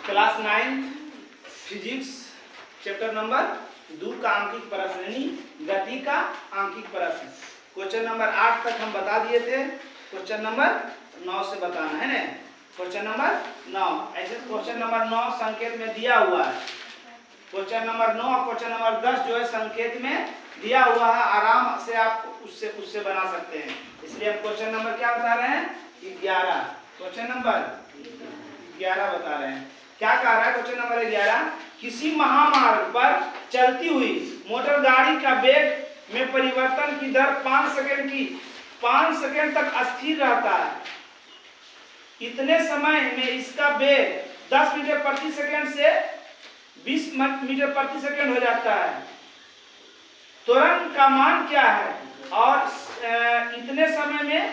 Class 9 physics chapter number 2 का अंकित प्रश्न यानी गति का अंकित प्रश्न। क्वेश्चन नंबर 8 तक हम बता दिए थे, क्वेश्चन नंबर 9 से बताना है ना। क्वेश्चन नंबर 9 ऐसे क्वेश्चन नंबर 9 संकेत में दिया हुआ है। क्वेश्चन नंबर 9 और क्वेश्चन नंबर 10 जो है संकेत में दिया हुआ है, आराम से आप उससे बना सकते हैं। इसलिए हम क्वेश्चन नंबर क्या बता रहे हैं? 11। क्वेश्चन नंबर 11 बता रहे हैं। क्या कह रहा है क्वेश्चन नंबर 11? किसी महामार्ग पर चलती हुई मोटर गाड़ी का वेग में परिवर्तन की दर 5 सेकंड तक अस्थिर रहता है। इतने समय में इसका वेग 10 मीटर प्रति सेकंड से 20 मीटर प्रति सेकंड हो जाता है। त्वरण का मान क्या है? और इतने समय में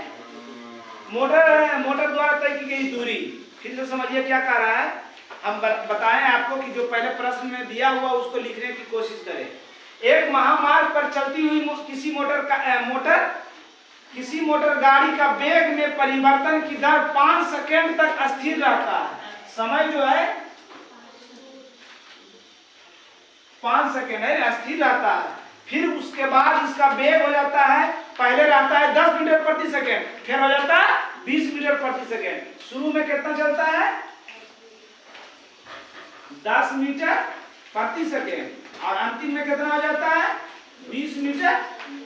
मोटर द्वारा तय की गई दूरी। फिर से समझिए क्या कह रहा है। हम बताएं आपको कि जो पहले प्रश्न में दिया हुआ उसको लिखने की कोशिश करें। एक महामार्ग पर चलती हुई किसी मोटर गाड़ी का वेग में परिवर्तन की दर 5 सेकंड तक अस्थिर रहता है। समय जो है 5 सेकंड है, अस्थिर रहता है। फिर उसके बाद इसका वेग हो जाता है, पहले रहता है 10 मीटर प्रति सेकंड, फिर हो जाता है 20 मीटर प्रति सेकंड। शुरू में कितना चलता है? 10 मीटर प्रति सेकंड और अंतिम में कितना हो जाता है? 20 मीटर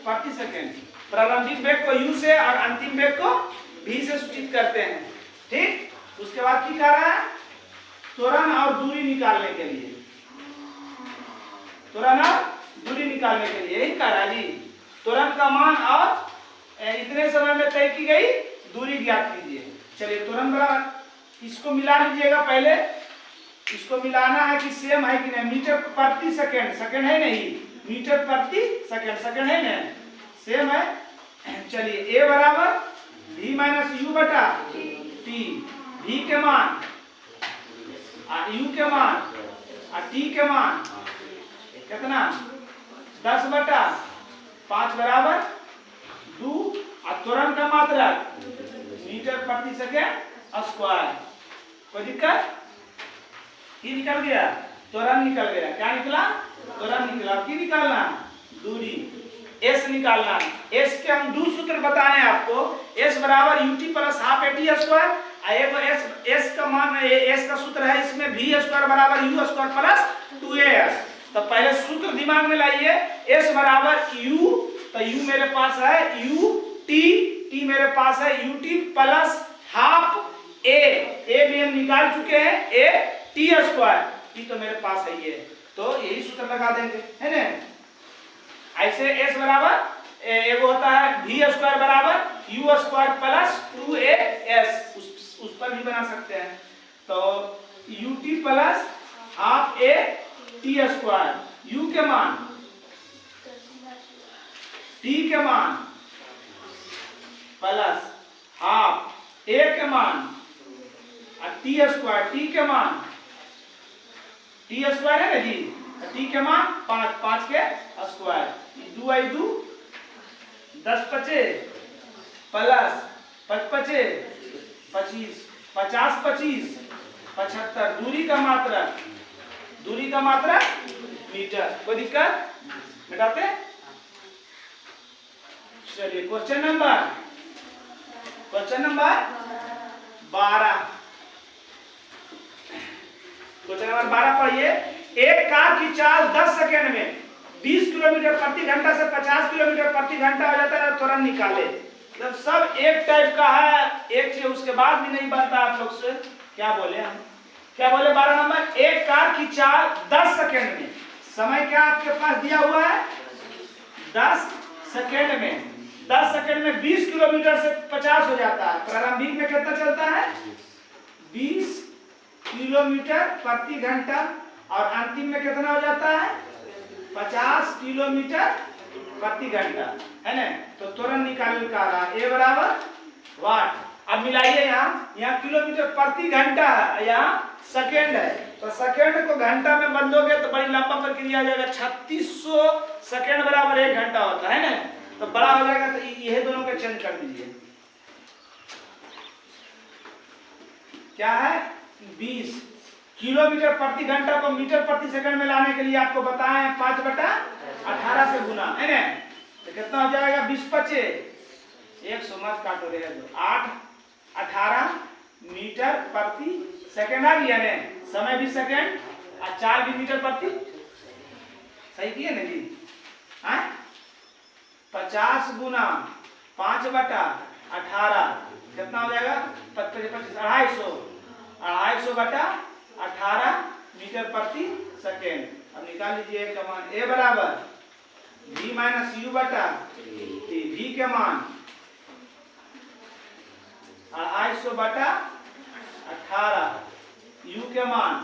प्रति सेकंड। प्रारंभिक वेग को u से और अंतिम वेग को v से सूचित करते हैं। ठीक, उसके बाद क्या कर रहा है? त्वरण और दूरी निकालने के लिए, त्वरण और दूरी निकालने के लिए यही कर रहा है जी। त्वरण का मान और इतने समय में तय की गई दूरी ज्ञात कीजिए। चलिए त्वरण बराबर, इसको मिला लीजिएगा। पहले इसको मिलाना है कि सेम है कि नहीं। मीटर प्रति सेकंड, सेकंड है नहीं, मीटर प्रति सेकंड, सेकंड है ना, सेम है। चलिए a बराबर v माइनस यू बटा t। v के मान u के मान और t के मान कितना? 10 बटा 5 बराबर 2 और त्वरण का मात्रा मीटर प्रति सेकंड स्क्वायर। कोई दिक्कत? ये निकल गया, त्वरण निकल गया। क्या निकला? त्वरण निकला। क्या निकालना? दूरी, s निकालना। s के हम दो सूत्र बताएं आपको। s बराबर ut plus half at square. s का मान, s का सूत्र है इसमें v स्क्वायर बराबर u स्क्वायर प्लस 2as। तो पहले सूत्र दिमाग में लाइए। s बराबर u, तो u मेरे पास है ut, t मेरे पास है ut प्लस हाफ a भी हम निकाल चुके हैं, a t स्क्वायर, t तो मेरे पास है ये, तो यही सूत्र लगा देंगे, है ना। ऐसे s बराबर एक होता है v स्क्वायर बराबर u स्क्वायर प्लस 2as, उस पर भी बना सकते हैं। तो ut plus half a t square, u के मान, t के मान प्लस हाफ a के मान और t स्क्वायर, t के मान, t स्क्वायर है ना जी, t के मान 5 के स्क्वायर, 2 आई 2 10 पचे प्लस 5 पचे 25, 50 25 75। दूरी का मात्रा मीटर। कोई दिक्कत? मिटाते? चलिए क्वेश्चन नंबर 12। क्वेश्चन नंबर 12 पढ़िए। एक कार की चाल 10 सेकंड में 20 किलोमीटर प्रति घंटा से 50 किलोमीटर प्रति घंटा हो जाता है। त्वरण निकाले। मतलब सब एक टाइप का है, एक चीज उसके बाद भी नहीं बनता। आप लोग से क्या बोले हम? क्या बोले? 12 नंबर, एक कार की चाल 10 सेकंड में, समय क्या आपके पास दिया हुआ है? 10 सेकंड में, 10 सेकंड में 20 किलोमीटर से 50 हो जाता है। प्रारंभिक में कितना चलता है? 20 किलोमीटर प्रति घंटा और अंतिम में कितना हो जाता है? 50 किलोमीटर प्रति घंटा, है ना। तो त्वरण निकालने का रहा a बराबर वाट। अब मिलाइए, यहाँ किलोमीटर प्रति घंटा है, यहाँ सेकंड है। तो सेकंड को घंटा में बदलोगे तो बड़ी लंबा प्रक्रिया हो जाएगा। 3600 सेकंड बराबर 1 घंटा होता है ना। तो बड़ा हो जाएगा, तो यही दोनों को चेंज कर दीजिए। क्या है? 20 किलोमीटर प्रति घंटा को मीटर प्रति सेकंड में लाने के लिए आपको बताए 5/18 से गुना है ना, तो कितना हो जाएगा 20/5 100 मत काटो रहे दो 8/18 मीटर प्रति सेकंड आ गया ने, समय भी सेकंड और चाल भी मीटर प्रति, सही किए ना जी। 50 गुना 5/18 कितना हो जाएगा 25 250/18 मीटर प्रति सेकेंड। अब निकाल लीजिए का मान ए बराबर v माइनस यू बटा v के मान 250/18 u के मान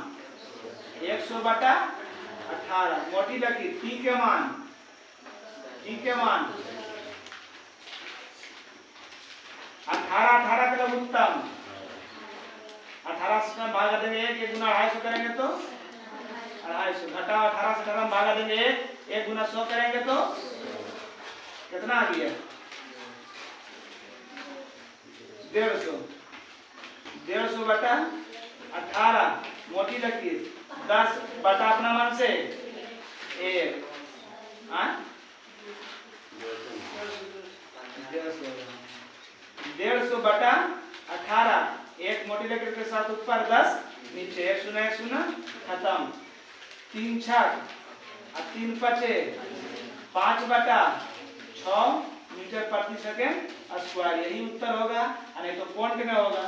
100/18 मोटी लकीर t के मान 18 का लघुत्तम 18 से भागा देंगे 1 गुना 250 करेंगे तो 250 घटा 18 से 18 भागा देंगे 1 गुना 100 करेंगे तो कितना आ गया 150/18 मोटी लकीर 10 बटा अपना मन से 150/18 1 मोटी लकीर के साथ ऊपर 10 नीचे 1 0 खत्म 3 6 और 3 5 5/6 मीटर प्रति सेकंड स्क्वायर, यही उत्तर होगा। नहीं तो पॉइंट में होगा,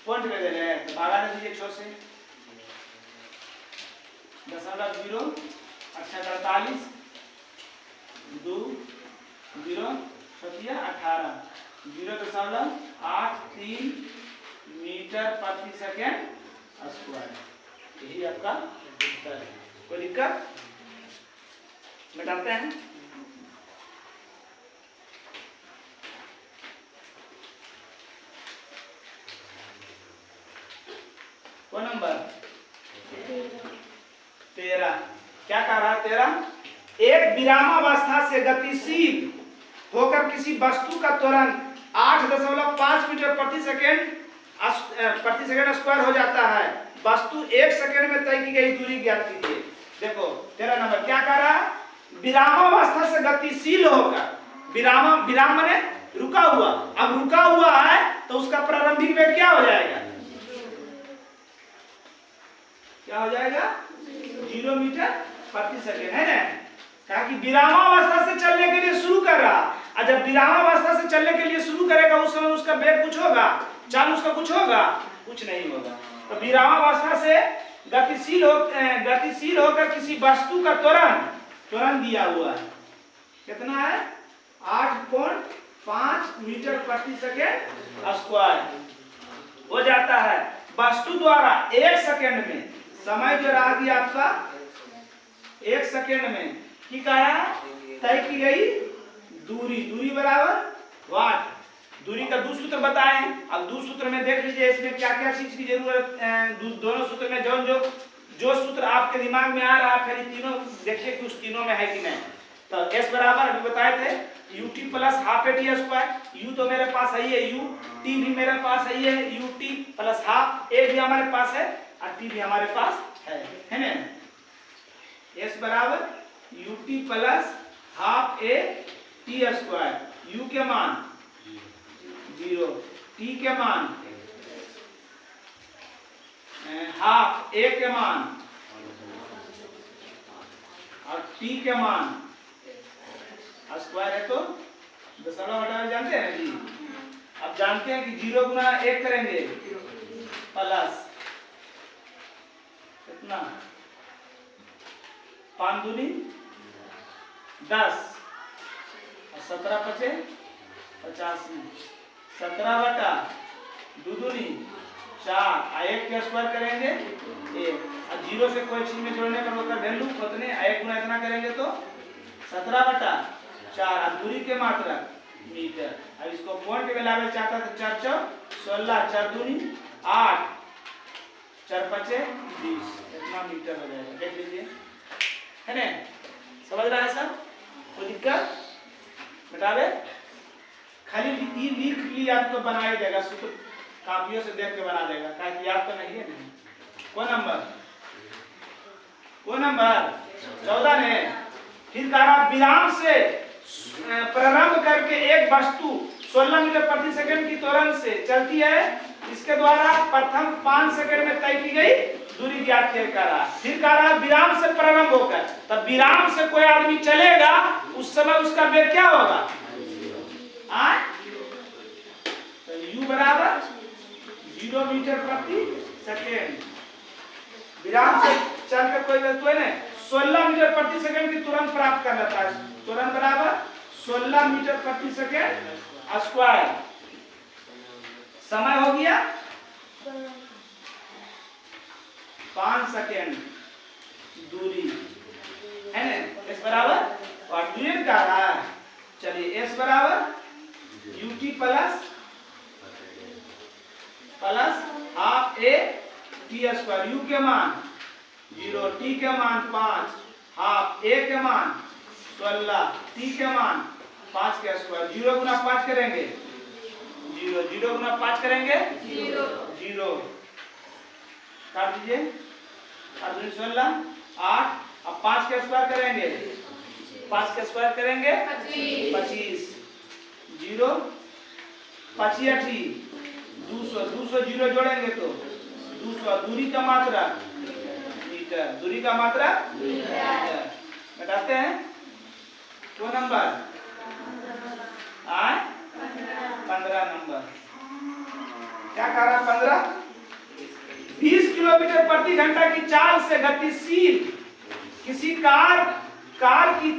पॉइंट में दे रहे हैं तो भागा दे दीजिए 6 से 0.0 अच्छा 48 2 0 18 0.83 मीटर प्रति सेकंड स्क्वायर, यही आपका उत्तर है। कोई दिक्कत मिटाते हैं। कौन नंबर 13 क्या कह रहा है 13 एक विरामावस्था से गतिशील होकर किसी वस्तु का त्वरण 8.5 मीटर प्रति सेकंड स्क्वायर हो जाता है, वस्तु 1 सेकंड में तय की गई दूरी ज्ञात कीजिए। देखो 13 नंबर क्या कह रहा है विरामावस्था से गतिशील होकर, विराम माने रुका हुआ, अब रुका हुआ है तो उसका प्रारंभिक वेग क्या हो जाएगा 0 मीटर प्रति सेकंड है ना, कहा कि विरामावस्था से चलने के लिए शुरू कर रहा, और जब विरामावस्था से चलने के लिए शुरू करेगा उस समय उसका वेग कुछ होगा, चाल उसका कुछ होगा, कुछ नहीं होगा। तो विरामावस्था से गतिशील होकर किसी वस्तु का त्वरण दिया हुआ है, कितना है 8.5 मीटर प्रति सेकंड स्क्वायर हो जाता है। वस्तु द्वारा 1 सेकंड में समय जो रहा दिया आपका 1 सेकंड में की कहा तय की गई दूरी बराबर वाट, दूरी का 2 सूत्र बताए हैं। अब 2 सूत्र में देख लीजिए इसमें क्या क्या चीज की जरूरत, दोनों सूत्र में जो सूत्र आपके दिमाग में आ रहा है फिर तीनों देखिए कि उस तीनों में है कि नहीं। तो s बराबर अभी बताए थे ut plus half at square, u तो मेरे पास है u, t भी मेरे पास है ut प्लस हाफ, a भी हमारे पास है और t भी हमारे पास है ना। s बराबर ut plus half a t square, u के मान 0, t के मान हाफ, a के मान और t के मान स्क्वायर है तो दशमलव हटाना जानते हैं जी। अब जानते हैं कि 0 गुना 1 करेंगे प्लस कितना 5 दूनी 10 और 17 पचे 85 17/2 दूनी 4 और 1 के स्क्वायर करेंगे 1 और 0 से कोई चीज में जोड़ने पर होकर वैल्यू कितने 1 गुना इतना करेंगे तो 17/4 और दूरी के मात्रा मीटर। अब इसको पॉइंट में लाना चाहता तो 4 4 16 4 दूनी 8 4 5 20 इतना मीटर हो जाएगा, देख लीजिए है ना। समझ रहा है सब, कोई दिक्कत बतावे खाली लिख लिया तो बना ही देगा, सूत्र कापियों से देख के बना देगा, क्या याद तो नहीं है नहीं। कौन नंबर 14 ने। फिर कह रहा विराम से प्रारंभ करके एक वस्तु 16 मीटर प्रति सेकंड की त्वरण से चलती है, इसके द्वारा प्रथम 5 सेकंड में तय की गई दूरी ज्ञात करा। फिर कह रहा विराम से प्रारंभ होकर, तब विराम से कोई आदमी चलेगा उस समय उसका वेग क्या होगा? तो u बराबर 0 मीटर प्रति सेकंड। विराम से चलकर कोई वस्तु है ना 16 मीटर प्रति सेकंड की तुरंत प्राप्त कर लेता है। तुरंत बराबर 16 मीटर प्रति सेकंड स्क्वायर। समय हो गया 5 सेकंड। दूरी है ना s बराबर और ड्यूरेट का रहा है। चलिए s बराबर ut plus half a t square. u के मान 0, t के मान 5, हाफ a के मान 16, t के मान 5 के स्क्वायर। 0 गुना 5 करेंगे 0, 0 गुना 5 करेंगे 0 काट दीजिए। 16 8, अब 5 के स्क्वायर करेंगे 5 के स्क्वायर करेंगे 25, 0 25 200, 200 0 जोड़ेंगे तो 200। दूरी का मात्रा मीटर, दूरी का मात्रा मीटर। बताते हैं तो नंबर 15 नंबर। क्या कह रहा 15? 20 किलोमीटर प्रति घंटा की चाल से गतिशील किसी कार की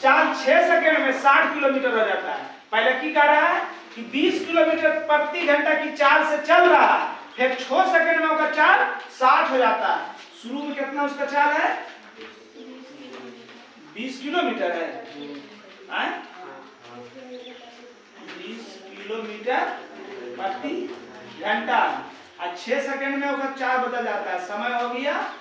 चाल 6 सेकंड में 60 किलोमीटर हो जाता है। पहले की कह रहा है कि 20 किलोमीटर प्रति घंटा की चाल से चल रहा है, फिर 6 सेकंड में उसका चाल 60 हो जाता है। शुरू में कितना उसका चाल है? 20 किलोमीटर है। 20 किलोमीटर प्रति घंटा और 6 सेकंड में उसका चाल बदल जाता है। समय हो गया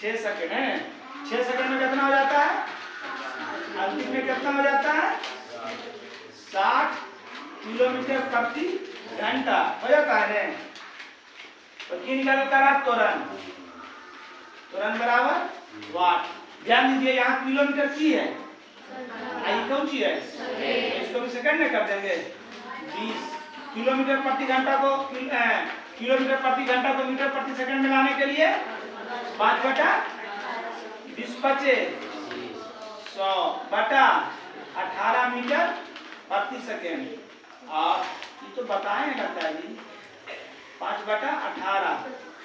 6 सेकंड है। 6 सेकंड में कितना हो जाता है? अंतिम में कितना हो जाता है? 60 किलोमीटर प्रति घंटा हो जाता है। तो की निकाल करा त्वरण बराबर वाट। ध्यान दीजिए यहाँ किलोमीटर की है, आई कौन सी है? इसको भी सेकंड में कर देंगे। 20 किलोमीटर प्रति घंटा को किलोमीटर प्रति घंटा को मीटर प्रति सेकंड में लाने के लिए 5 बटा 20 बचे 100 बटा 18 मीटर प्रति सेकंड। और ये तो बताए लगता है जी। 5 बटा 18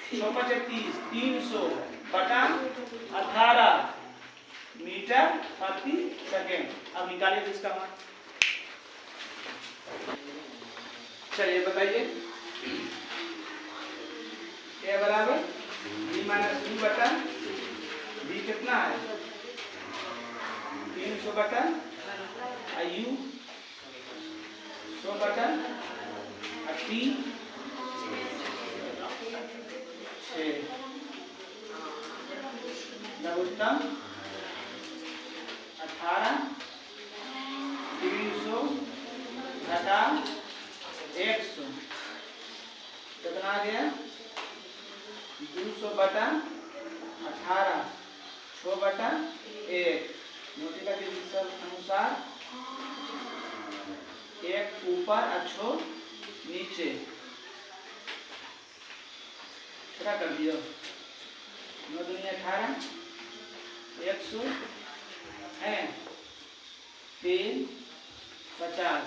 100 बचे 30, 300 बटा 18 मीटर प्रति सेकंड। अब निकालिए इसका मान। चलिए बताइए a बराबर b माइनस b बटा b कितना है? 300 बटा u 100 बटा t 6 नवोत्तम 18 300 घटा 100 कितना आ गया? 200 बटा 18 6 बटा 1। नोटिका के अनुसार 1 ऊपर और 6 नीचे। क्या कर दिया? 9 दूनी 18 100 है 3 50।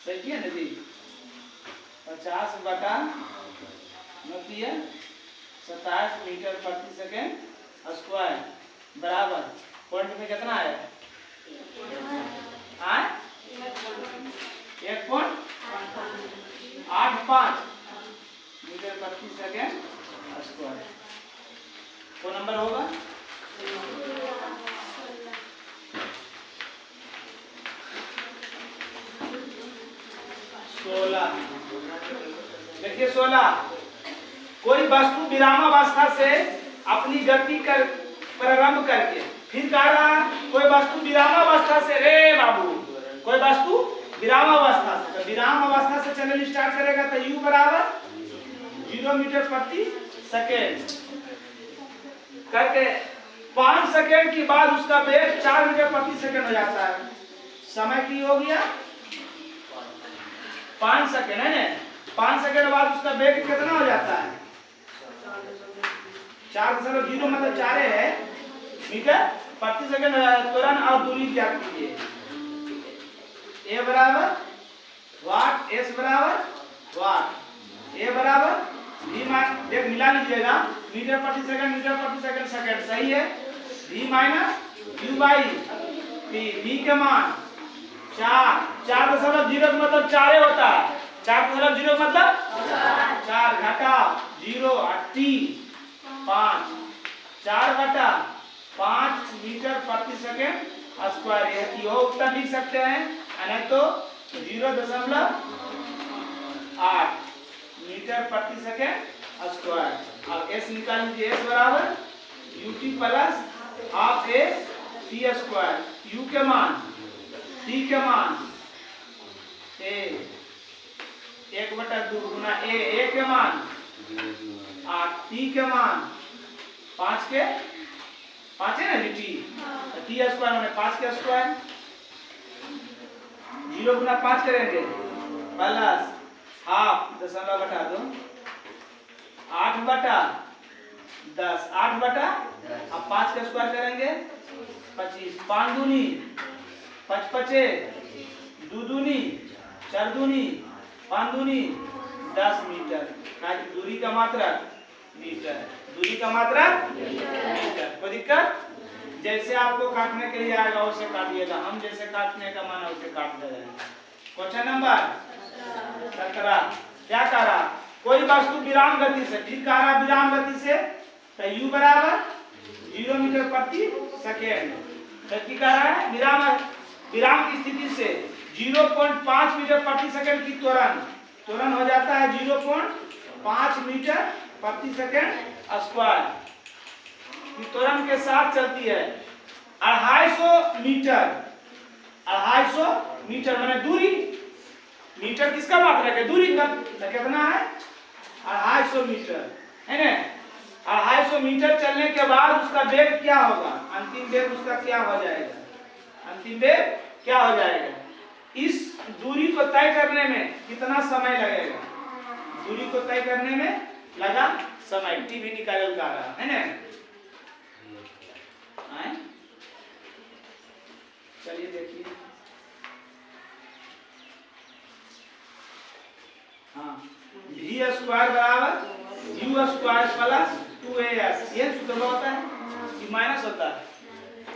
सही किया ना जी? 50 बटा 27 मीटर प्रति सेकंड स्क्वायर बराबर पॉइंट में कितना है? 1.85 मीटर प्रति सेकंड स्क्वायर। तो नंबर होगा 16। देखिए 16। कोई वस्तु विरामावस्था से अपनी गति कर प्रारंभ करके, फिर कह रहा कोई वस्तु विरामावस्था से, रे बाबू कोई वस्तु विराम अवस्था से, तो विराम अवस्था से चलने स्टार्ट करेगा तो u बराबर 0 मीटर प्रति सेकेंड करके 5 सेकेंड के बाद उसका वेग 4 मीटर प्रति सेकेंड हो जाता है। समय की हो गया 5 सेकेंड है ना। 5 सेकेंड बाद उसका वेग कितना हो जाता है 4.0 मतलब 4 है मीटर प्रति सेकेंड। त्वरण और दूरी ज्ञात कीजिए। ए बराबर वाट, एस बराबर वाट, ए बराबर v माइनस, देख मिला लीजिएगा, मीटर प्रति सेकंड, मीटर प्रति सेकंड, सेकंड सही है। v minus you by P, v के मान 4.0 मतलब 4 होता है। 4.0 मतलब 4 घटा 0 और t 5, 4/5 मीटर प्रति सेकंड स्क्वायर। यह उत्तर लिख सकते हैं, नहीं तो 0.8 मीटर प्रति सेकंड स्क्वायर। अब s निकाल लीजिए। s बराबर ut plus half a t square. u के मान, t के मान a 1/2 गुना a के मान 8, t के मान 5 के 5 है ना टी, t स्क्वायर मैंने 5 के स्क्वायर। 0 गुना 5 करेंगे प्लस हाफ दशमलव घटा दो 8/10, 8 अब 5 का स्क्वायर करेंगे 25, 5 दूनी 5 पचे 2 दूनी 4 दूनी 5 दूनी 10 मीटर। दूरी का मात्रा मीटर, दूरी का मात्रा मीटर। कोई दिक्कत? जैसे आपको काटने के लिए आएगा उसे काटिएगा, हम जैसे काटने का माना उसे काट दे रहे हैं। क्वेश्चन नंबर 17 क्या कह रहा, कोई वस्तु विराम गति से, ठीक कह रहा विराम गति से, तो u बराबर 0 मीटर प्रति सेकेंड। तो कह रहा है विराम की स्थिति से 0.5 मीटर प्रति सेकेंड की त्वरण हो जाता है 0.5 मीटर प्रति सेकेंड स्क्वायर। त्वरण के साथ चलती है 250 मीटर, 250 मीटर माने दूरी, मीटर किसका मात्रक है, दूरी का, तो कितना है 250 मीटर है ना। 250 मीटर चलने के बाद उसका वेग क्या होगा, अंतिम वेग उसका क्या हो जाएगा, अंतिम वेग क्या हो जाएगा। इस दूरी को तय करने में कितना समय लगेगा, दूरी को तय करने में लगा समय, टी भी निकाल रहा है ना। चलिए देखिए, हाँ v स्क्वायर बराबर u स्क्वायर प्लस 2as, ये सूत्र होता है, ये माइनस होता है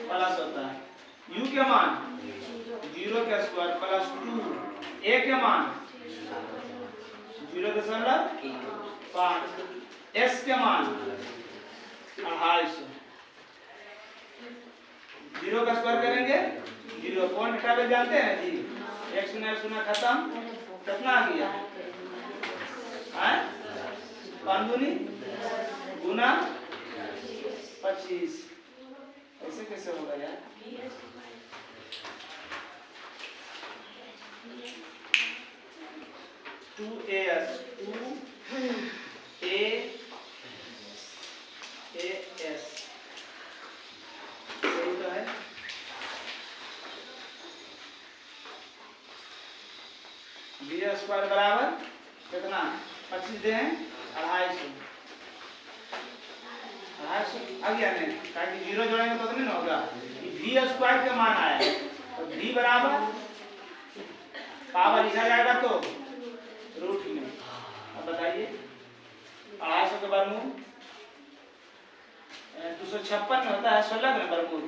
प्लस होता है। u के मान 0 का स्क्वायर प्लस 2, a के मान 0.5, s के मान 250। 0 का स्क्वायर करेंगे 0, पॉइंट हटावे जानते हैं जी, 1 0 खत्म, कितना आ गया 5 दूनी गुना 25, ऐसे कैसे होगा यार। टू ए एस सही तो है। बी स्क्वायर बराबर कितना 25 दे 250 आ गया नहीं, ताकि 0 जोड़ेंगे तो नहीं होगा। वी स्क्वायर का मान आया, तो वी बराबर पावर लिखा जाएगा तो रूट में। अब बताइए 250 के वर्गमूल 256 में होता है, 16 का वर्गमूल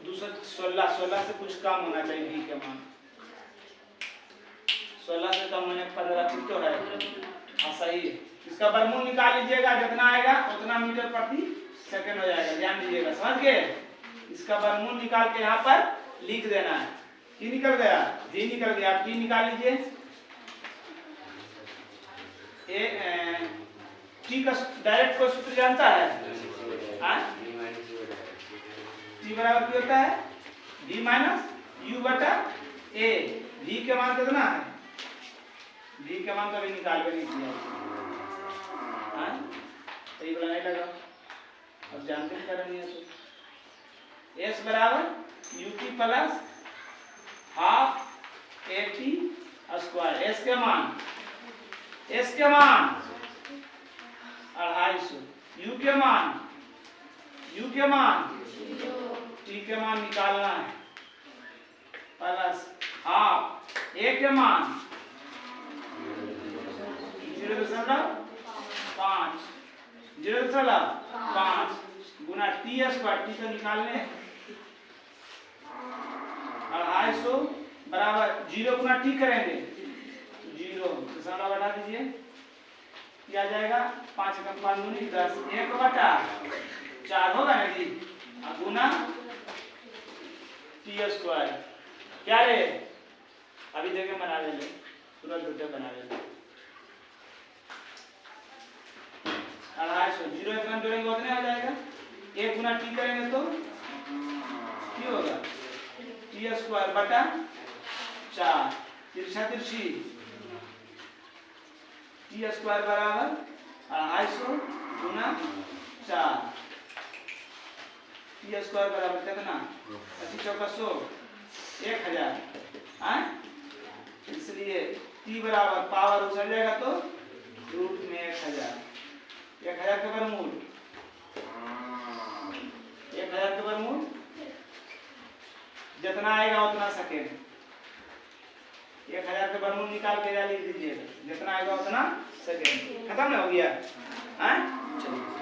216, 16 से कुछ कम होना चाहिए वी का मान, 16 से कम होने पर ठीक तो है। हाँ सही है, इसका वर्गमूल निकाल लीजिएगा, जितना आएगा उतना मीटर प्रति सेकंड हो जाएगा, ध्यान दीजिएगा, समझ गए। इसका वर्गमूल निकाल के यहाँ पर लिख देना है। टी निकल गया, जी निकल गया, आप टी निकाल लीजिए। टी का डायरेक्ट को सूत्र जानता है, टी बराबर क्या होता है, v माइनस u बटा a। v के मान कितना है? v के मान तो अभी निकाल भी नहीं किया, हाँ सही बोला नहीं लगा, अब जानते हैं करनी है तो s बराबर ut plus half at square. s के मान 250, u के मान t के मान निकालना है प्लस हाफ a के मान 0.5 गुना टी स्क्वायर, टी को निकालने 250 बराबर 0 गुना टी करेंगे 0, दशमलव बढ़ा दीजिए, क्या जाएगा 5 का 5 दूनी 10, 1 बटा 4 होगा ना जी, गुना टी स्क्वायर। क्या रे अभी देखे बना ले, तुरंत वीडियो बना ले। 250 0 एक जोड़ेंगे उतने आ जाएगा, 1 गुना टी करेंगे तो क्या होगा टी स्क्वायर बटा 4, तिरछा तिरछी टी स्क्वायर बराबर 250 गुना 4, टी स्क्वायर बराबर कितना 25 1000, इसलिए टी बराबर पावर उछल जाएगा तो रूट में 1000 के वर्गमूल 1000 के वर्गमूल जितना आएगा उतना सेकेंड, 1000 के वर्गमूल निकाल के लिख दीजिए, जितना आएगा उतना सेकेंड। खत्म ना हो गया, चलिए।